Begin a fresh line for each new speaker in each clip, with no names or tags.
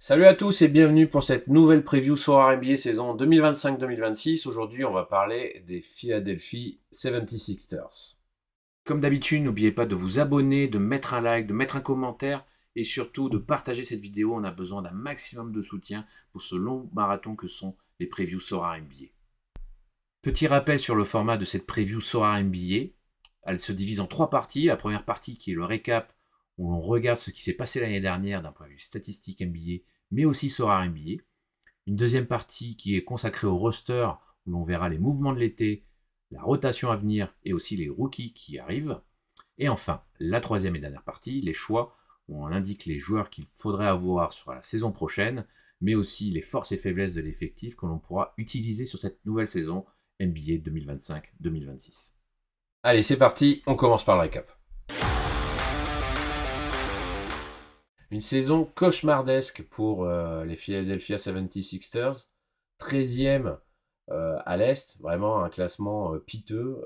Salut à tous et bienvenue pour cette nouvelle preview Soir NBA saison 2025-2026. Aujourd'hui, on va parler des Philadelphia 76ers. Comme d'habitude, n'oubliez pas de vous abonner, de mettre un like, de mettre un commentaire et surtout de partager cette vidéo. On a besoin d'un maximum de soutien pour ce long marathon que sont les previews Soir NBA. Petit rappel sur le format de cette preview Soir NBA. Elle se divise en 3 parties. La première partie qui est le récap où l'on regarde ce qui s'est passé l'année dernière d'un point de vue statistique NBA, mais aussi Sorar NBA. Une deuxième partie qui est consacrée au roster, où l'on verra les mouvements de l'été, la rotation à venir et aussi les rookies qui arrivent. Et enfin, la troisième et dernière partie, les choix, où on indique les joueurs qu'il faudrait avoir sur la saison prochaine, mais aussi les forces et faiblesses de l'effectif que l'on pourra utiliser sur cette nouvelle saison NBA 2025-2026. Allez, c'est parti, on commence par le récap. Une saison cauchemardesque pour les Philadelphia 76ers, 13e à l'Est, vraiment un classement piteux,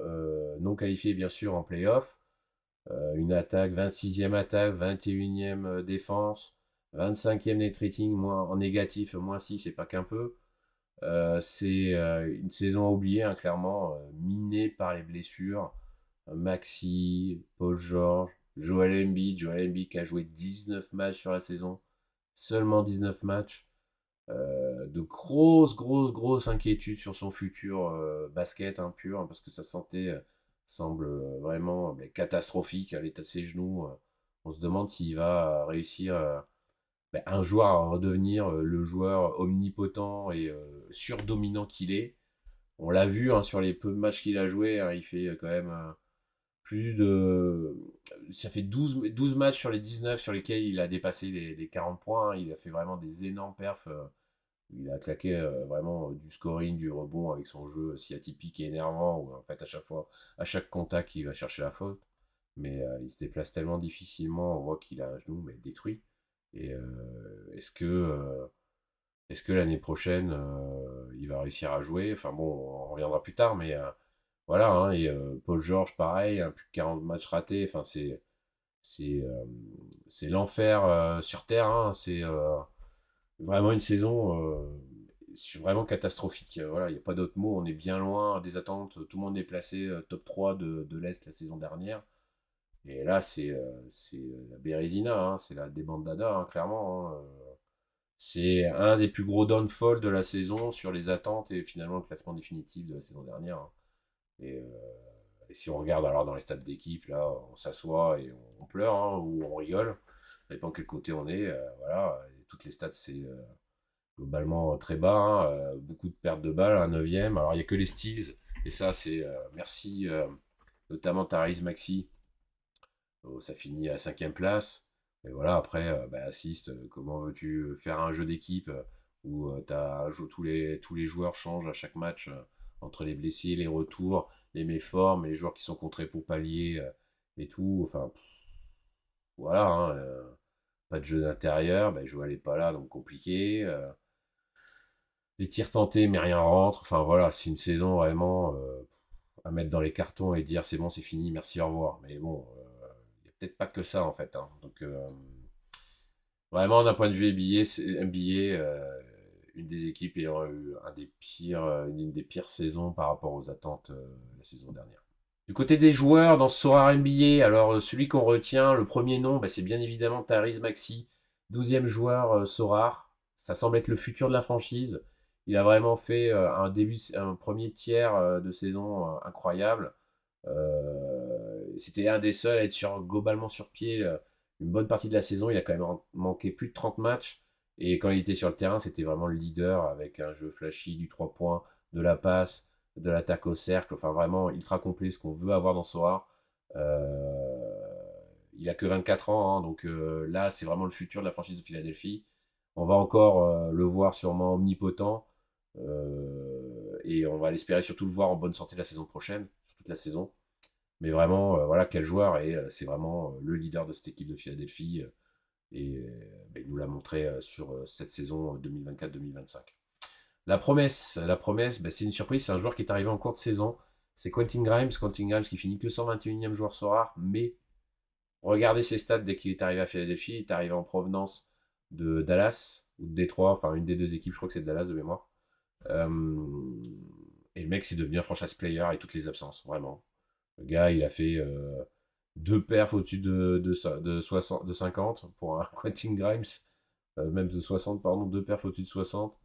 non qualifié bien sûr en playoff, une attaque, 26e attaque, 21e défense, 25e net rating en négatif, moins 6, c'est pas qu'un peu. C'est une saison à oublier, hein, clairement, minée par les blessures. Maxi, Paul George, Joel Embiid qui a joué 19 matchs sur la saison, seulement 19 matchs. De grosses inquiétudes sur son futur basket pur, hein, parce que sa santé semble vraiment catastrophique à l'état de ses genoux. On se demande s'il va réussir un joueur à redevenir le joueur omnipotent et surdominant qu'il est. On l'a vu sur les peu de matchs qu'il a joué, il fait quand même plus de. Ça fait 12 matchs sur les 19 sur lesquels il a dépassé les 40 points. Il a fait vraiment des énormes perfs. Il a claqué vraiment du scoring, du rebond avec son jeu si atypique et énervant, où en fait à chaque contact, il va chercher la faute. Mais il se déplace tellement difficilement, on voit qu'il a un genou mais détruit. Et est-ce que l'année prochaine, il va réussir à jouer? Enfin bon, on reviendra plus tard, mais voilà. Et Paul George, pareil, plus de 40 matchs ratés. Enfin, c'est, euh, c'est l'enfer sur Terre. C'est vraiment une saison vraiment catastrophique. Voilà, il n'y a pas d'autre mot. On est bien loin des attentes. Tout le monde est placé top 3 de l'Est la saison dernière. Et là, c'est la Bérésina, c'est la débandada, clairement. C'est un des plus gros downfalls de la saison sur les attentes et finalement le classement définitif de la saison dernière. Et si on regarde alors dans les stats d'équipe, là, on s'assoit et on pleure ou on rigole. Ça dépend quel côté on est. Voilà. Et toutes les stats, c'est globalement très bas. Beaucoup de pertes de balles, un neuvième. Alors il n'y a que les steals. Et ça, c'est merci notamment Tyrese Maxey. Ça finit à 5e place. Et voilà, après, assist, comment veux-tu faire un jeu d'équipe où tous les joueurs changent à chaque match entre les blessés, les retours, les méformes, les joueurs qui sont contrés pour pallier et tout. Enfin, voilà, pas de jeu d'intérieur, Joel n'est pas là, donc compliqué. Des tirs tentés, mais rien rentre. Enfin voilà, c'est une saison vraiment à mettre dans les cartons et dire c'est bon, c'est fini, merci, au revoir. Mais bon, il n'y a peut-être pas que ça en fait. Donc vraiment, d'un point de vue NBA, une des équipes ayant eu une des pires saisons par rapport aux attentes la saison dernière. Du côté des joueurs dans ce Sorar NBA, alors celui qu'on retient, le premier nom, c'est bien évidemment Tyrese Maxey, 12e joueur Sorar. Ça semble être le futur de la franchise. Il a vraiment fait un premier tiers de saison incroyable. C'était un des seuls à être globalement sur pied une bonne partie de la saison. Il a quand même manqué plus de 30 matchs. Et quand il était sur le terrain, c'était vraiment le leader avec un jeu flashy, du 3 points, de la passe, de l'attaque au cercle. Enfin, vraiment ultra complet, ce qu'on veut avoir dans Sora. Il a que 24 ans, donc là, c'est vraiment le futur de la franchise de Philadelphie. On va encore le voir sûrement omnipotent. Et on va l'espérer surtout le voir en bonne santé la saison prochaine, sur toute la saison. Mais vraiment, voilà, quel joueur. Et c'est vraiment le leader de cette équipe de Philadelphie. Et il nous l'a montré sur cette saison 2024-2025. La promesse, c'est une surprise. C'est un joueur qui est arrivé en cours de saison. C'est Quentin Grimes. Quentin Grimes qui finit que 121e joueur sur rare. Mais regardez ses stats dès qu'il est arrivé à Philadelphie. Il est arrivé en provenance de Dallas ou de Détroit, enfin une des deux équipes, je crois que c'est de Dallas de mémoire. Euh, et le mec, c'est devenu un franchise player avec toutes les absences, vraiment. Le gars, il a fait deux perfs au-dessus de 60, de 50 pour un Quentin Grimes, même de 60, pardon, deux perfs au-dessus de 60.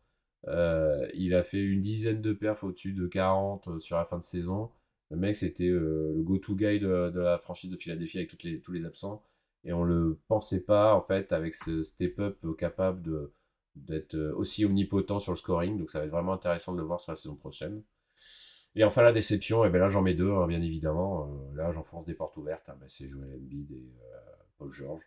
Il a fait une dizaine de perfs au-dessus de 40 sur la fin de saison. Le mec, c'était le go-to guy de la franchise de Philadelphie avec tous les absents. Et on le pensait pas, en fait, avec ce step-up capable d'être aussi omnipotent sur le scoring. Donc ça va être vraiment intéressant de le voir sur la saison prochaine. Et enfin, la déception, et ben là, j'en mets deux, hein, bien évidemment. Là, j'enfonce des portes ouvertes. Hein, ben, c'est Joel Embiid et Paul George.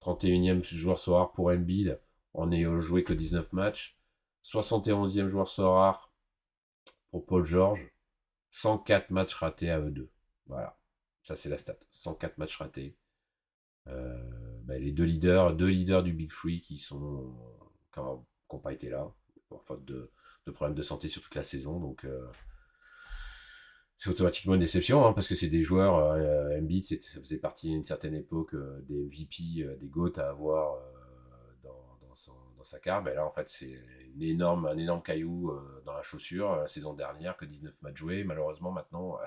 31e joueur soir pour Embiid. On est joué que 19 matchs. 71e joueur soir pour Paul George. 104 matchs ratés à eux deux. Voilà. Ça, c'est la stat. 104 matchs ratés. Les deux leaders du Big Free qui n'ont pas été là, pour faute de problèmes de santé sur toute la saison. Donc, c'est automatiquement une déception, hein, parce que c'est des joueurs, Embiid, ça faisait partie à une certaine époque des MVP, des GOAT à avoir dans sa carte. Mais là, en fait, c'est un énorme caillou dans la chaussure. La saison dernière, que 19 matchs joués. Malheureusement, maintenant,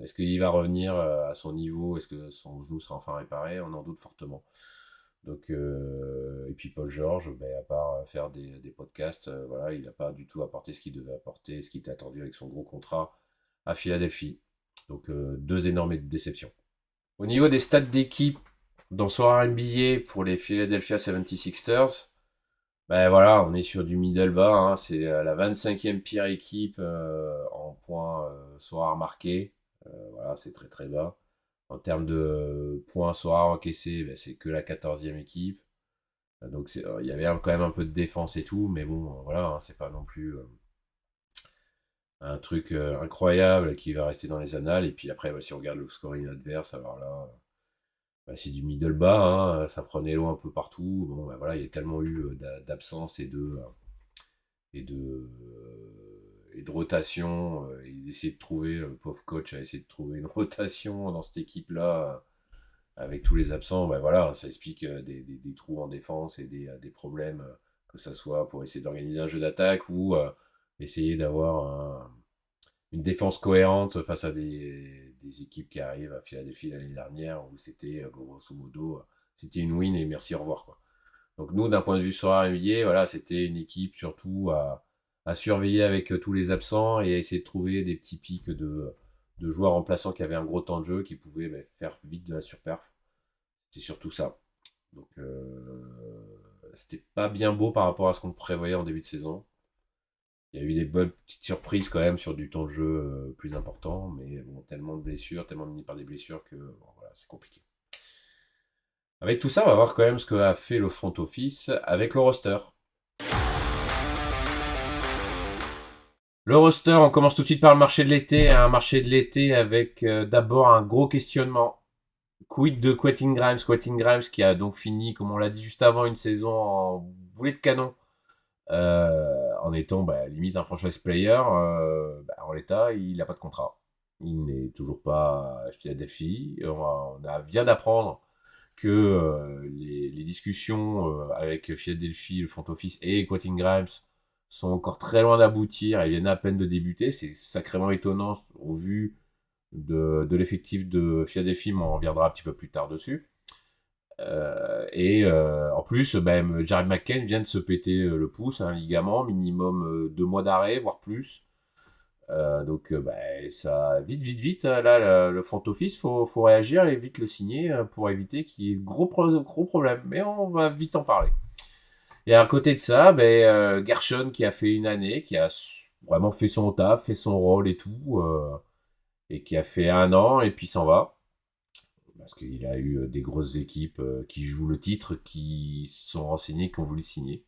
est-ce qu'il va revenir à son niveau? Est-ce que son genou sera enfin réparé? On en doute fortement. Donc, et puis Paul George, à part faire des podcasts, voilà, il n'a pas du tout apporté ce qu'il devait apporter, ce qui était attendu avec son gros contrat à Philadelphie. Donc, deux énormes déceptions. Au niveau des stats d'équipe dans son NBA pour les Philadelphia 76ers, voilà, on est sur du middle bas, hein, c'est la 25e pire équipe en points soir marqués. Voilà, c'est très très bas. En termes de points soir encaissés, c'est que la 14e équipe. Donc il y avait quand même un peu de défense et tout, mais bon, voilà, hein, c'est pas non plus un truc incroyable qui va rester dans les annales. Et puis après, si on regarde le scoring adverse, alors là, c'est du middle bas, hein, ça prenait l'eau un peu partout. Bon, voilà, il y a tellement eu d'absence et de rotation. Il essayait de trouver, le pauvre coach a essayé de trouver une rotation dans cette équipe-là. Avec tous les absents, voilà, ça explique des trous en défense et des problèmes, que ça soit pour essayer d'organiser un jeu d'attaque ou essayer d'avoir une défense cohérente face à des équipes qui arrivent à Philadelphie l'année dernière où c'était grosso modo, c'était une win et merci, au revoir, quoi. Donc nous, d'un point de vue sur NBA, voilà, c'était une équipe surtout à surveiller avec tous les absents et à essayer de trouver des petits pics de joueurs remplaçants qui avaient un gros temps de jeu, qui pouvaient faire vite de la surperf. C'est surtout ça. Donc c'était pas bien beau par rapport à ce qu'on prévoyait en début de saison. Il y a eu des bonnes petites surprises quand même sur du temps de jeu plus important, mais bon, tellement de blessures, tellement mis par des blessures que bon, voilà, c'est compliqué. Avec tout ça, on va voir quand même ce qu'a fait le front office avec le roster. Le roster, on commence tout de suite par le marché de l'été. Un marché de l'été avec d'abord un gros questionnement. Quid de Quentin Grimes? Quentin Grimes qui a donc fini, comme on l'a dit juste avant, une saison en boulet de canon. En étant limite un franchise player, en l'état, il n'a pas de contrat. Il n'est toujours pas à Philadelphie. Vient d'apprendre que les discussions avec Philadelphie, le front office et Quentin Grimes sont encore très loin d'aboutir. Ils viennent à peine de débuter. C'est sacrément étonnant au vu de l'effectif de Philadelphie, mais on reviendra un petit peu plus tard dessus. En plus, Jared McCain vient de se péter le pouce, un ligament, minimum 2 mois d'arrêt, voire plus. Ça, vite, là, le front office, faut réagir et vite le signer pour éviter qu'il y ait gros problème. Mais on va vite en parler. Et à côté de ça, Gershon qui a fait une année, qui a vraiment fait son taf, fait son rôle et tout, et qui a fait un an et puis s'en va. Parce qu'il a eu des grosses équipes qui jouent le titre, qui sont renseignées, qui ont voulu signer.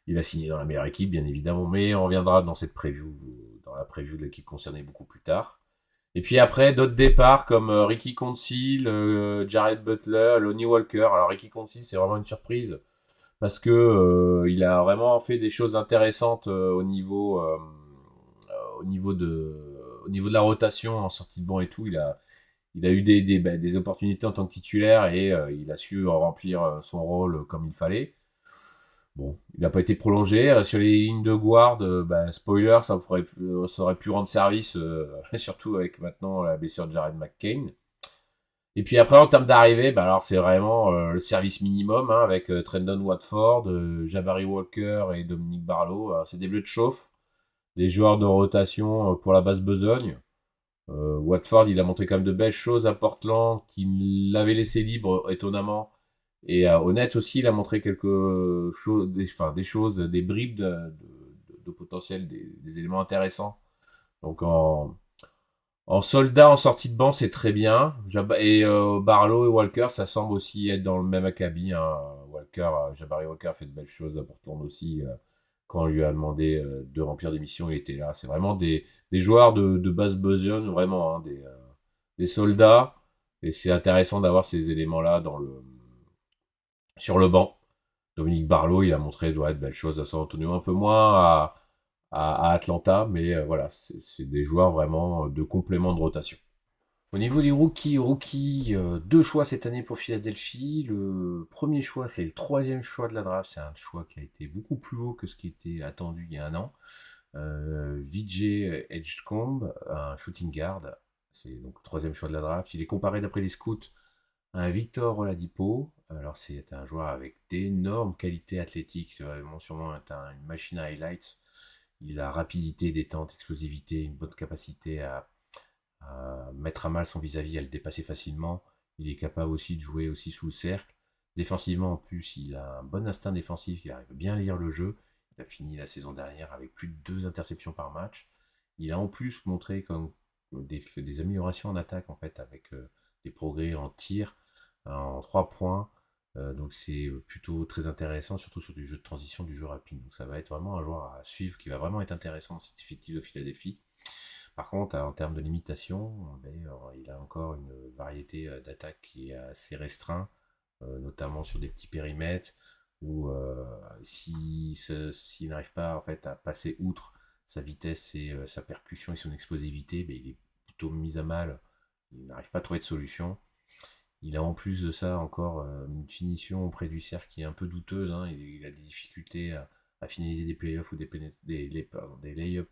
Il a signé dans la meilleure équipe, bien évidemment, mais on reviendra dans cette preview, dans la preview de l'équipe concernée beaucoup plus tard. Et puis après, d'autres départs comme Ricky Council, Jared Butler, Lonnie Walker. Alors Ricky Council, c'est vraiment une surprise parce que il a vraiment fait des choses intéressantes au niveau de la rotation en sortie de banc et tout. il a eu des opportunités en tant que titulaire et il a su remplir son rôle comme il fallait. Bon, il n'a pas été prolongé. Sur les lignes de guard, spoiler, ça aurait pu rendre service, surtout avec maintenant la blessure de Jared McCain. Et puis après, en termes d'arrivée, alors c'est vraiment le service minimum, hein, avec Trendon Watford, Jabari Walker et Dominique Barlow. C'est des bleus de chauffe, des joueurs de rotation pour la basse besogne. Watford, il a montré quand même de belles choses à Portland, qui l'avait laissé libre, étonnamment. Et honnête aussi, il a montré quelque chose, des choses, des bribes de potentiel, des éléments intéressants. Donc en soldat, en sortie de banc, c'est très bien. Et Barlow et Walker, ça semble aussi être dans le même acabit, hein. Jabari Walker a fait de belles choses à Portland aussi. Quand on lui a demandé de remplir des missions, il était là. C'est vraiment des joueurs de basse besogne, vraiment, hein, des soldats. Et c'est intéressant d'avoir ces éléments-là sur le banc. Dominique Barlow, il a montré de belles choses à San Antonio, un peu moins à Atlanta, mais voilà, c'est des joueurs vraiment de complément de rotation. Au niveau des rookies, deux choix cette année pour Philadelphie. Le premier choix, c'est le troisième choix de la draft. C'est un choix qui a été beaucoup plus haut que ce qui était attendu il y a un an. Vijay Edgecombe, un shooting guard. C'est donc le troisième choix de la draft. Il est comparé d'après les scouts à un Victor Oladipo. Alors c'est un joueur avec d'énormes qualités athlétiques. C'est vraiment sûrement une machine à highlights. Il a rapidité, détente, explosivité, une bonne capacité à mettre à mal son vis-à-vis, à le dépasser facilement. Il est capable aussi de jouer aussi sous le cercle. Défensivement, en plus, il a un bon instinct défensif, il arrive bien à lire le jeu. Il a fini la saison dernière avec plus de 2 interceptions par match. Il a en plus montré comme des améliorations en attaque, en fait, avec des progrès en tir, en 3 points. Donc c'est plutôt très intéressant, surtout sur du jeu de transition, du jeu rapide. Donc ça va être vraiment un joueur à suivre qui va vraiment être intéressant dans cet effectif de Philadelphie. Par contre, en termes de limitation, il a encore une variété d'attaques qui est assez restreinte, notamment sur des petits périmètres, où s'il n'arrive pas en fait à passer outre sa vitesse et sa percussion et son explosivité, il est plutôt mis à mal. Il n'arrive pas à trouver de solution. Il a en plus de ça encore une finition auprès du cercle qui est un peu douteuse, hein. Il a des difficultés à finaliser des playoffs ou des lay-ups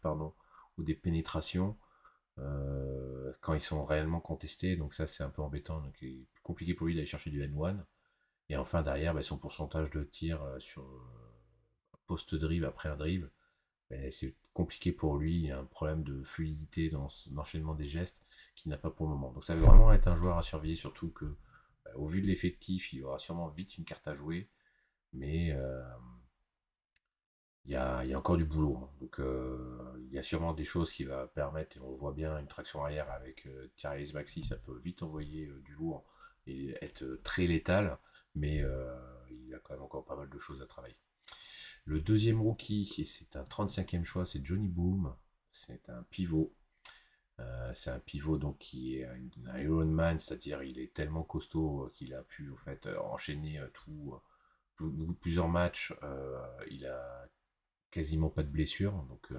ou des pénétrations quand ils sont réellement contestés. Donc ça c'est un peu embêtant. Donc il est plus compliqué pour lui d'aller chercher du N1. Et enfin derrière, son pourcentage de tir sur post-drive après un drive, c'est compliqué pour lui. Il y a un problème de fluidité dans l'enchaînement des gestes qu'il n'a pas pour le moment. Donc ça va vraiment être un joueur à surveiller, surtout que au vu de l'effectif, il aura sûrement vite une carte à jouer. Mais il y a encore du boulot, hein. Donc il y a sûrement des choses qui va permettre, et on le voit bien, une traction arrière avec Tyrese Maxey, ça peut vite envoyer du lourd et être très létal, mais il a quand même encore pas mal de choses à travailler. Le deuxième rookie, et c'est un 35e choix, c'est Johnny Boom. C'est un pivot. C'est un pivot donc qui est un Ironman, c'est-à-dire il est tellement costaud qu'il a pu en fait enchaîner plusieurs matchs. Il a quasiment pas de blessures, donc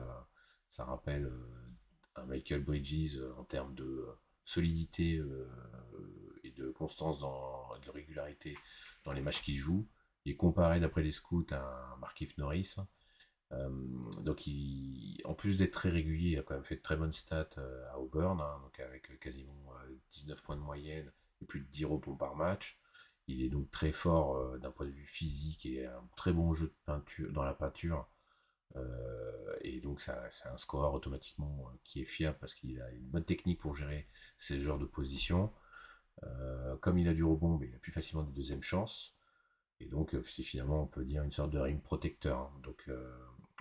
ça rappelle un Michael Bridges en termes de solidité et de constance de régularité dans les matchs qu'il joue. Il est comparé d'après les scouts à un Markieff Norris. Euh, donc en plus d'être très régulier, il a quand même fait de très bonnes stats à Auburn, hein, donc avec quasiment 19 points de moyenne et plus de 10 rebonds par match. Il est donc très fort d'un point de vue physique et un très bon jeu de peinture dans la peinture. Et donc c'est un scoreur automatiquement qui est fiable parce qu'il a une bonne technique pour gérer ces genres de positions. Comme il a du rebond, il a plus facilement des deuxièmes chances. Et donc c'est finalement, on peut dire, une sorte de ring protecteur, hein. Donc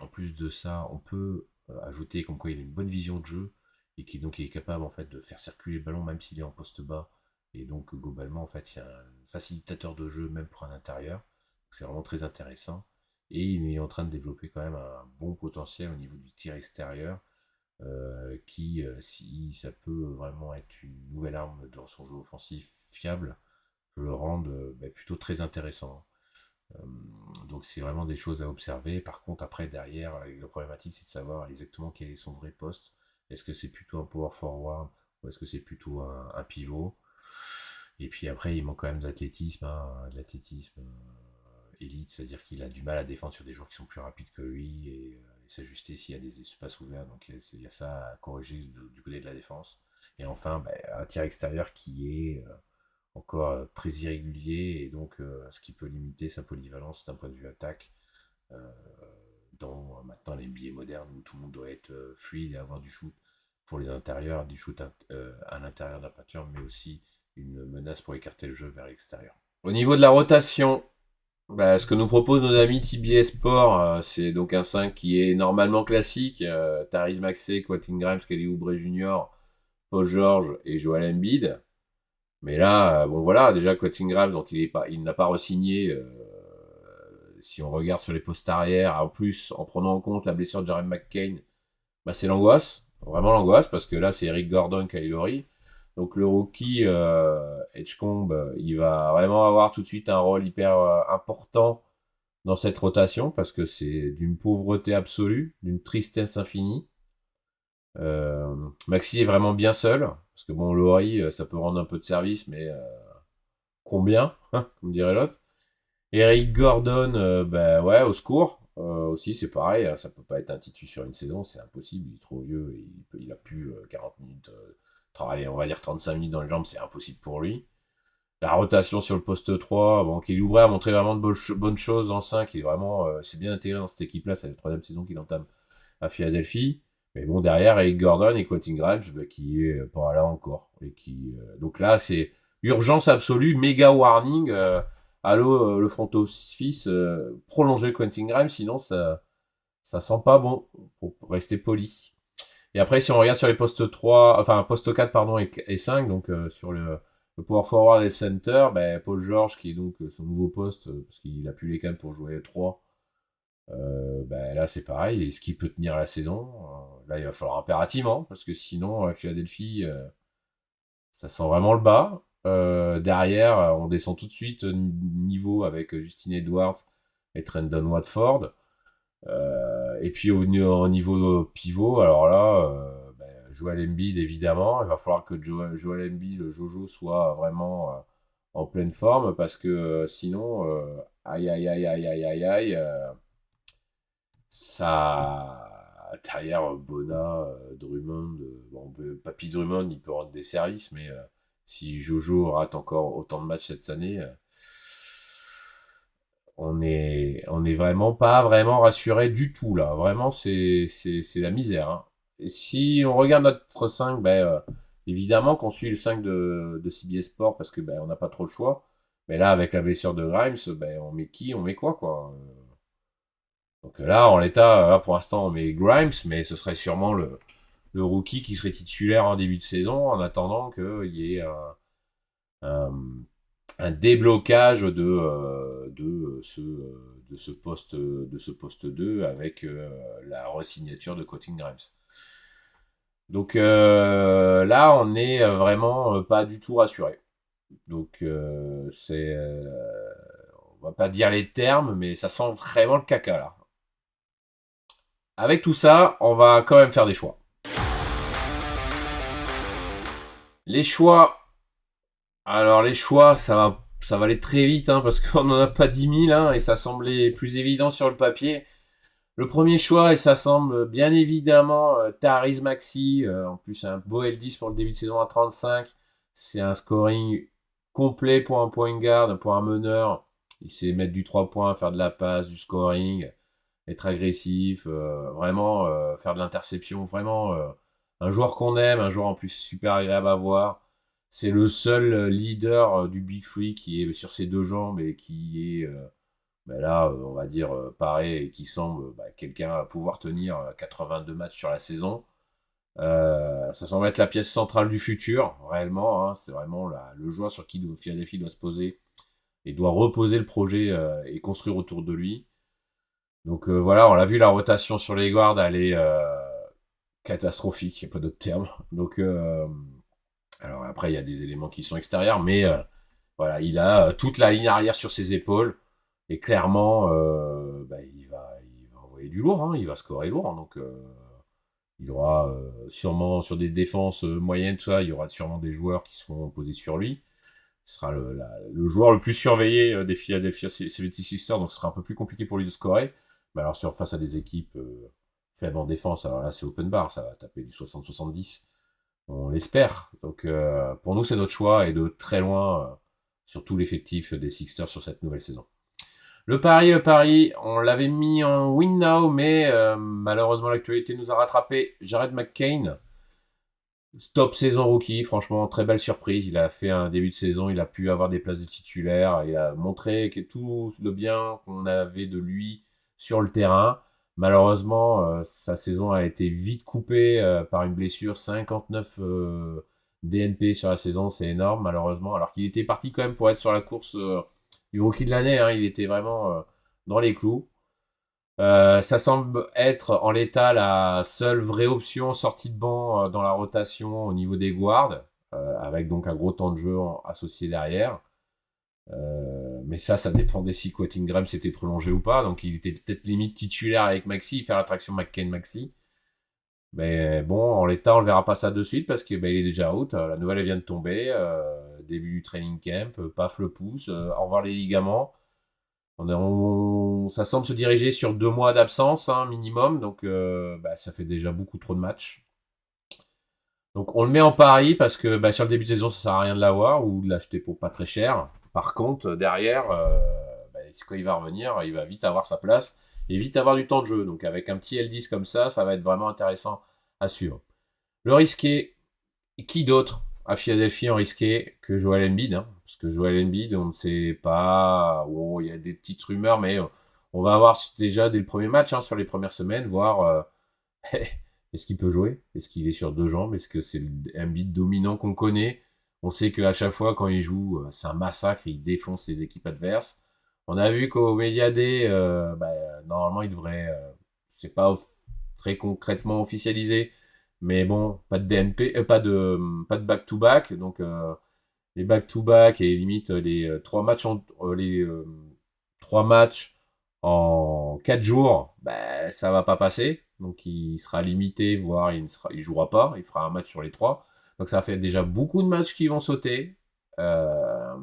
en plus de ça, on peut ajouter comme quoi il a une bonne vision de jeu et qui donc il est capable en fait de faire circuler le ballon même s'il est en poste bas. Et donc globalement en fait il y a un facilitateur de jeu même pour un intérieur. C'est vraiment très intéressant. Et il est en train de développer quand même un bon potentiel au niveau du tir extérieur qui, si ça peut vraiment être une nouvelle arme dans son jeu offensif fiable, peut le rendre plutôt très intéressant. Euh, donc c'est vraiment des choses à observer. Par contre, après, derrière, la problématique, c'est de savoir exactement quel est son vrai poste. Est-ce que c'est plutôt un power forward ou est-ce que c'est plutôt un pivot? Et puis après, il manque quand même de l'athlétisme, hein, de l'athlétisme élite, c'est-à-dire qu'il a du mal à défendre sur des joueurs qui sont plus rapides que lui et s'ajuster s'il y a des espaces ouverts. Donc il y a ça à corriger du côté de la défense. Et enfin, un tir extérieur qui est encore très irrégulier et donc ce qui peut limiter sa polyvalence d'un point de vue attaque euh, dans maintenant l'NBA moderne où tout le monde doit être fluide et avoir du shoot pour les intérieurs, du shoot à l'intérieur de la peinture, mais aussi une menace pour écarter le jeu vers l'extérieur. Au niveau de la rotation, ce que nous proposent nos amis TBS Sport, c'est donc un 5 qui est normalement classique. Tyrese Maxey, Quentin Grimes, Kelly Oubre Jr., Paul George et Joel Embiid. Mais là, bon voilà, déjà Quentin Grimes, donc il n'a pas re-signé. Si on regarde sur les postes arrière, en plus, en prenant en compte la blessure de Jaren McCain, c'est l'angoisse, vraiment l'angoisse, parce que là, c'est Eric Gordon, Kyle Lowry. Donc le rookie Edgecombe, il va vraiment avoir tout de suite un rôle hyper important dans cette rotation, parce que c'est d'une pauvreté absolue, d'une tristesse infinie. Maxi est vraiment bien seul, parce que bon, Lowry, ça peut rendre un peu de service, mais combien, hein, comme dirait l'autre. Eric Gordon, ouais, au secours. Aussi, c'est pareil, hein, ça peut pas être un titu sur une saison, c'est impossible, il est trop vieux, et il a plus 40 minutes, allez, on va dire 35 minutes dans les jambes, c'est impossible pour lui. La rotation sur le poste 3, bon, Kelly Oubre a montré vraiment de bonnes choses dans le 5, il est vraiment, c'est bien intégré dans cette équipe-là, c'est la troisième saison qu'il entame à Philadelphie. Mais bon, derrière, Eric Gordon et Quentin Grimes, qui est pas là encore. Et donc là, c'est urgence absolue, méga warning. Allô, le front office, prolonger Quentin Grimes, sinon ça sent pas bon, pour rester poli. Et après, si on regarde sur les postes 3, enfin, poste 4, pardon, et 5, donc sur le power forward et center, Paul George, qui est donc son nouveau poste, parce qu'il a plus les cannes pour jouer 3, là, c'est pareil. Est-ce qu'il peut tenir la saison? Là, il va falloir impérativement, parce que sinon, Philadelphie, ça sent vraiment le bas. Derrière, on descend tout de suite niveau avec Justin Edwards et Trendon Watford. Et puis au niveau pivot, alors là, Joel Embiid, évidemment. Il va falloir que Joel Embiid, le Jojo, soit vraiment en pleine forme, parce que sinon, aïe, aïe, aïe, aïe, aïe, aïe, aïe, ça derrière Bona, Drummond, Papy Drummond, il peut rendre des services, mais si Jojo rate encore autant de matchs cette année, on est vraiment pas vraiment rassuré du tout là. Vraiment, c'est la misère, hein. Et si on regarde notre 5, évidemment qu'on suit le 5 de CBS Sport, parce que on n'a pas trop le choix. Mais là, avec la blessure de Grimes, on met qui, on met quoi. Donc là, en l'état, pour l'instant, on met Grimes, mais ce serait sûrement le rookie qui serait titulaire en début de saison, en attendant qu'il y ait un, un déblocage de ce poste 2 avec la resignature de Quentin Grimes. Donc là, on n'est vraiment pas du tout rassuré. Donc on va pas dire les termes, mais ça sent vraiment le caca là. Avec tout ça, on va quand même faire des choix. Les choix. Alors les choix, ça va aller très vite, hein, parce qu'on n'en a pas 10 000, hein, et ça semblait plus évident sur le papier. Le premier choix, et ça semble bien évidemment Tyrese Maxey, en plus un beau L10 pour le début de saison à 35. C'est un scoring complet pour un point guard, pour un meneur. Il sait mettre du 3 points, faire de la passe, du scoring, être agressif, vraiment faire de l'interception, vraiment un joueur qu'on aime, un joueur en plus super agréable à voir. C'est le seul leader du Big Free qui est sur ses deux jambes et qui est là, on va dire, pareil, et qui semble quelqu'un pouvoir tenir 82 matchs sur la saison. Ça semble être la pièce centrale du futur, réellement, hein. C'est vraiment le joueur sur qui Philadelphie doit se poser et doit reposer le projet et construire autour de lui. Donc voilà, on l'a vu, la rotation sur les guards, elle est catastrophique, il n'y a pas d'autre terme. Donc, alors après, il y a des éléments qui sont extérieurs, mais voilà, il a toute la ligne arrière sur ses épaules. Et clairement, il va envoyer du lourd, hein, il va scorer lourd. Donc, Il y aura sûrement sur des défenses moyennes, tout ça, il y aura sûrement des joueurs qui seront posés sur lui. Ce sera le joueur le plus surveillé des Philadelphia 76ers, donc ce sera un peu plus compliqué pour lui de scorer. Mais alors face à des équipes faibles en défense, alors là c'est open bar, ça va taper du 60-70. On l'espère. Donc pour nous c'est notre choix et de très loin sur tout l'effectif des Sixers sur cette nouvelle saison. Le pari, on l'avait mis en win now, mais malheureusement l'actualité nous a rattrapé. Jared McCain, stop saison rookie, franchement très belle surprise. Il a fait un début de saison, il a pu avoir des places de titulaire, il a montré que tout le bien qu'on avait de lui sur le terrain. Malheureusement, sa saison a été vite coupée par une blessure, 59 DNP sur la saison, c'est énorme malheureusement, alors qu'il était parti quand même pour être sur la course du rookie de l'année, hein, il était vraiment dans les clous. Ça semble être en l'état la seule vraie option sortie de banc dans la rotation au niveau des guards, avec donc un gros temps de jeu associé derrière. Mais ça dépendait si Quentin Grimes s'était prolongé ou pas, donc il était peut-être limite titulaire avec Maxi, faire l'attraction McCain-Maxi. Mais bon, en l'état, on ne verra pas ça de suite parce que il est déjà out. La nouvelle elle vient de tomber, début du training camp, paf le pouce, au revoir les ligaments. Ça semble se diriger sur 2 mois d'absence hein, minimum, donc ça fait déjà beaucoup trop de matchs. Donc on le met en pari parce que sur le début de saison ça sert à rien de l'avoir ou de l'acheter pour pas très cher. Par contre derrière, quand il va revenir, il va vite avoir sa place et vite avoir du temps de jeu. Donc avec un petit L10 comme ça va être vraiment intéressant à suivre. Le risqué, qui d'autre à Philadelphie en risqué que Joel Embiid hein, parce que Joel Embiid, on ne sait pas, il y a des petites rumeurs, mais on va avoir déjà dès le premier match, hein, sur les premières semaines, voir est-ce qu'il peut jouer, est-ce qu'il est sur 2 jambes, est-ce que c'est le Embiid dominant qu'on connaît. On sait qu'à chaque fois quand il joue, c'est un massacre, il défonce les équipes adverses. On a vu qu'au Media Day, normalement il devrait, c'est pas très concrètement officialisé, mais bon, pas de DNP, pas de back-to-back, donc les back-to-back et limite les 3 matchs en 4 jours, ça va pas passer. Donc il sera limité, voire il jouera pas, il fera un match sur les 3. Donc ça fait déjà beaucoup de matchs qui vont sauter. Euh,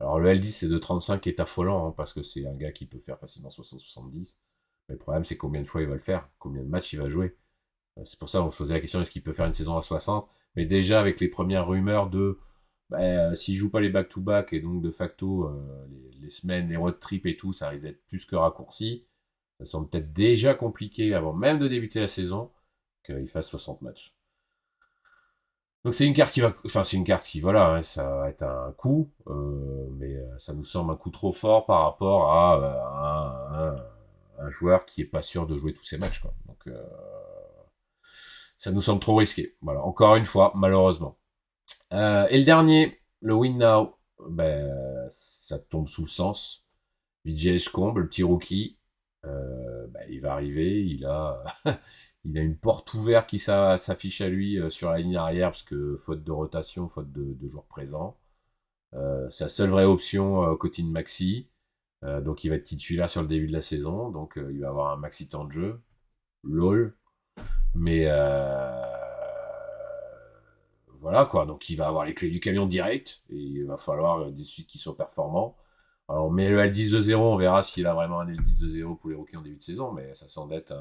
alors le L10 c'est de 35 qui est affolant, hein, parce que c'est un gars qui peut faire facilement 60-70. Mais le problème c'est combien de fois il va le faire, combien de matchs il va jouer. C'est pour ça qu'on se posait la question, est-ce qu'il peut faire une saison à 60? Mais déjà, avec les premières rumeurs de s'il joue pas les back-to-back et donc de facto les semaines, les road trips et tout, ça risque d'être plus que raccourci. Ça semble peut-être déjà compliqué avant même de débuter la saison qu'il fasse 60 matchs. Donc c'est une carte qui va, enfin c'est une carte qui voilà, hein, ça va être un coup, mais ça nous semble un coup trop fort par rapport à un joueur qui est pas sûr de jouer tous ses matchs quoi. Donc ça nous semble trop risqué. Voilà, encore une fois, malheureusement. Et le dernier, le win now, ça tombe sous le sens. VJ Combe, le petit rookie, il va arriver, il a une porte ouverte qui s'affiche à lui sur la ligne arrière parce que faute de rotation, faute de joueurs présents. C'est la seule vraie option Cotine Maxi. Donc il va être titulaire sur le début de la saison, donc il va avoir un maxi temps de jeu. LOL. Mais voilà quoi, donc il va avoir les clés du camion direct, et il va falloir des suites qui soient performants. Alors on met le L10 de 0, on verra s'il a vraiment un L10 de 0 pour les rookies en début de saison, mais ça semble être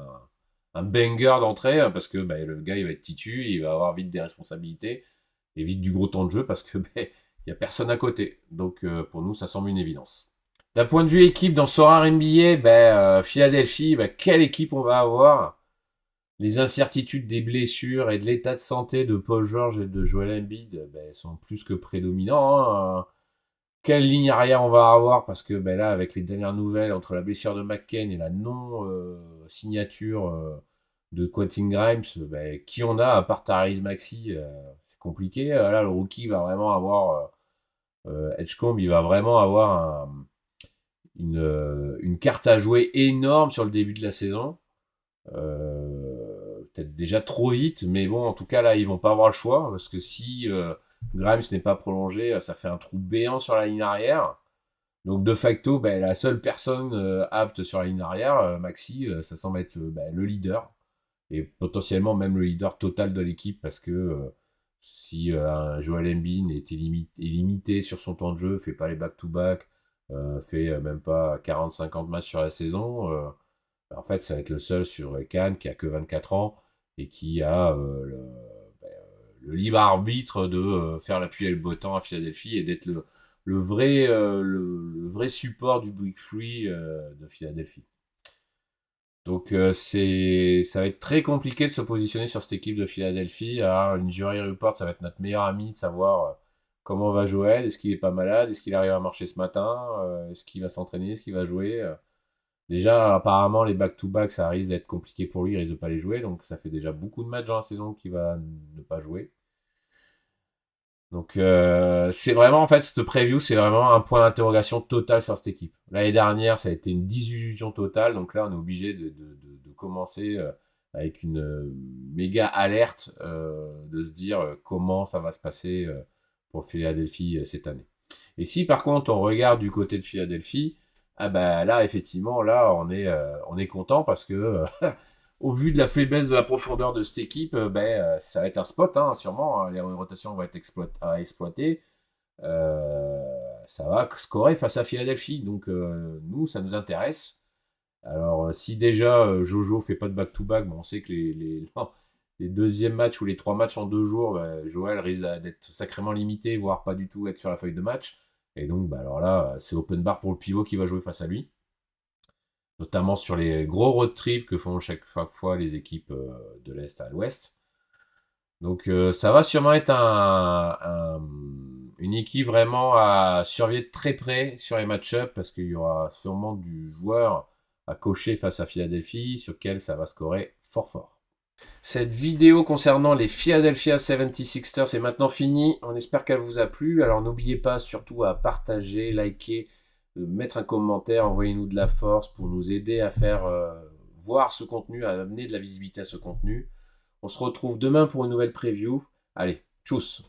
un banger d'entrée, hein, parce que le gars il va être titu, il va avoir vite des responsabilités, et vite du gros temps de jeu, parce que il y a personne à côté. Donc pour nous ça semble une évidence. D'un point de vue équipe, dans ce rare NBA, Philadelphie, quelle équipe on va avoir? Les incertitudes des blessures et de l'état de santé de Paul George et de Joel Embiid sont plus que prédominants. Hein. Quelle ligne arrière on va avoir? Parce que là, avec les dernières nouvelles, entre la blessure de McCain et la non-signature de Quentin Grimes, qui on a à part Tyrese Maxey? C'est compliqué. Là, le rookie va vraiment avoir... Edgecombe, il va vraiment avoir une carte à jouer énorme sur le début de la saison. Peut-être déjà trop vite, mais bon, en tout cas, là, ils vont pas avoir le choix, parce que si Grimes n'est pas prolongé, ça fait un trou béant sur la ligne arrière. Donc, de facto, la seule personne apte sur la ligne arrière, Maxi, ça semble être le leader. et potentiellement même le leader total de l'équipe parce que si un Joel Embiid est limité sur son temps de jeu, fait pas les back-to-back, fait même pas 40-50 matchs sur la saison, en fait, ça va être le seul sur Cannes qui a que 24 ans et qui a le libre arbitre de faire la pluie et le beau temps à Philadelphie et d'être le vrai support du Big Free de Philadelphie. Donc ça va être très compliqué de se positionner sur cette équipe de Philadelphie. Alors, une jury report, ça va être notre meilleur ami de savoir comment va Joël, est-ce qu'il est pas malade, est-ce qu'il arrive à marcher ce matin, est-ce qu'il va s'entraîner, est-ce qu'il va jouer. Déjà, apparemment, les back-to-back, ça risque d'être compliqué pour lui, il risque de pas les jouer, donc ça fait déjà beaucoup de matchs dans la saison qu'il va ne pas jouer. Donc c'est vraiment, en fait, cette preview, c'est vraiment un point d'interrogation total sur cette équipe. L'année dernière, ça a été une désillusion totale, donc là, on est obligé de commencer avec une méga alerte, de se dire comment ça va se passer pour Philadelphie cette année. Et si par contre on regarde du côté de Philadelphie, ah bah là effectivement là on est content parce que au vu de la faiblesse de la profondeur de cette équipe, ça va être un spot hein, sûrement. Hein, les rotations vont être à exploiter. Ça va scorer face à Philadelphie, donc nous ça nous intéresse. Alors si déjà Jojo fait pas de back-to-back, bon, on sait que non, les deuxièmes matchs ou les 3 matchs en 2 jours, Joël risque d'être sacrément limité, voire pas du tout être sur la feuille de match. Et donc, alors là, c'est open bar pour le pivot qui va jouer face à lui. Notamment sur les gros road trips que font chaque fois les équipes de l'Est à l'Ouest. Donc ça va sûrement être une équipe vraiment à surveiller de très près sur les match-ups parce qu'il y aura sûrement du joueur à cocher face à Philadelphie sur lequel ça va scorer fort fort. Cette vidéo concernant les Philadelphia 76ers est maintenant finie. On espère qu'elle vous a plu. Alors n'oubliez pas surtout à partager, liker, mettre un commentaire, envoyez-nous de la force pour nous aider à faire voir ce contenu, à amener de la visibilité à ce contenu. On se retrouve demain pour une nouvelle preview. Allez, tchuss!